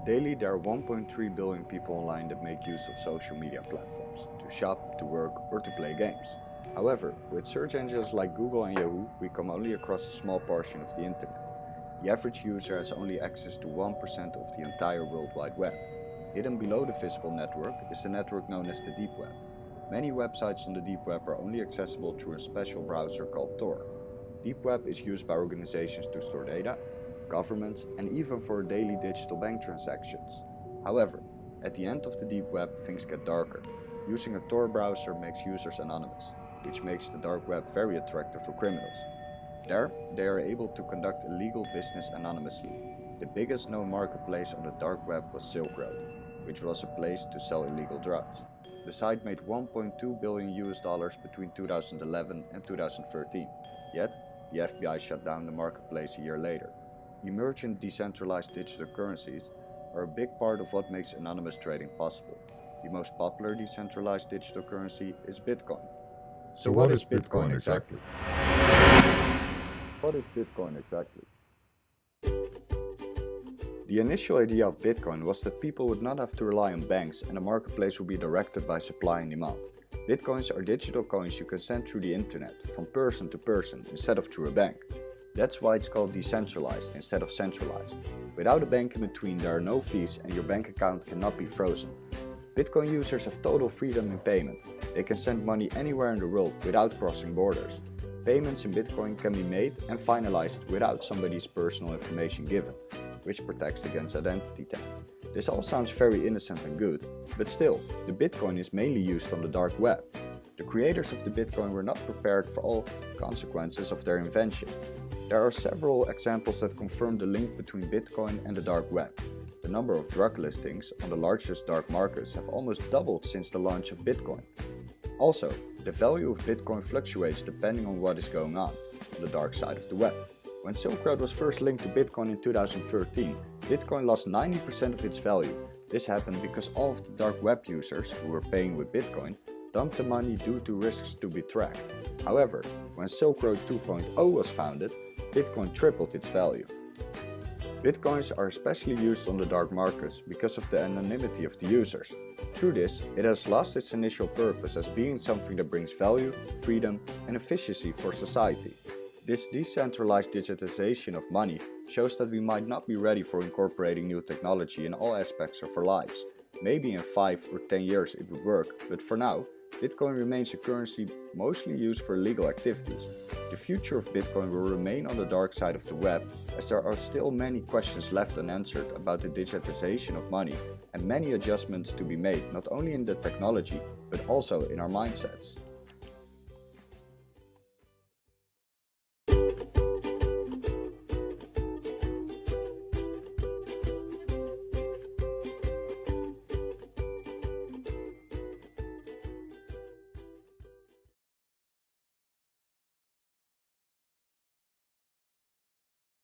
Daily, there are 1.3 billion people online that make use of social media platforms to shop, to work, or to play games. However, with search engines like Google and Yahoo, we come only across a small portion of the internet. The average user has only access to 1% of the entire World Wide Web. Hidden below the visible network is the network known as the Deep Web. Many websites on the Deep Web are only accessible through a special browser called Tor. Deep Web is used by organizations to store data, governments, and even for daily digital bank transactions. However, at the end of the Deep Web, things get darker. Using a Tor browser makes users anonymous, which makes the dark web very attractive for criminals. There, they are able to conduct illegal business anonymously. The biggest known marketplace on the dark web was Silk Road, which was a place to sell illegal drugs. The site made $1.2 billion between 2011 and 2013, yet the FBI shut down the marketplace a year later. Emergent decentralized digital currencies are a big part of what makes anonymous trading possible. The most popular decentralized digital currency is Bitcoin. So what is Bitcoin exactly? What is Bitcoin exactly? The initial idea of Bitcoin was that people would not have to rely on banks and the marketplace would be directed by supply and demand. Bitcoins are digital coins you can send through the internet, from person to person, instead of through a bank. That's why it's called decentralized instead of centralized. Without a bank in between, there are no fees and your bank account cannot be frozen. Bitcoin users have total freedom in payment. They can send money anywhere in the world without crossing borders. Payments in Bitcoin can be made and finalized without somebody's personal information given, which protects against identity theft. This all sounds very innocent and good, but still, the Bitcoin is mainly used on the dark web. The creators of the Bitcoin were not prepared for all consequences of their invention. There are several examples that confirm the link between Bitcoin and the dark web. The number of drug listings on the largest dark markets have almost doubled since the launch of Bitcoin. Also, the value of Bitcoin fluctuates depending on what is going on the dark side of the web. When Silk Road was first linked to Bitcoin in 2013, Bitcoin lost 90% of its value. This happened because all of the dark web users who were paying with Bitcoin dumped the money due to risks to be tracked. However, when Silk Road 2.0 was founded, Bitcoin tripled its value. Bitcoins are especially used on the dark markets because of the anonymity of the users. Through this, it has lost its initial purpose as being something that brings value, freedom, and efficiency for society. This decentralized digitization of money shows that we might not be ready for incorporating new technology in all aspects of our lives. Maybe in 5 or 10 years it would work, but for now, Bitcoin remains a currency mostly used for illegal activities. The future of Bitcoin will remain on the dark side of the web, as there are still many questions left unanswered about the digitization of money and many adjustments to be made not only in the technology but also in our mindsets.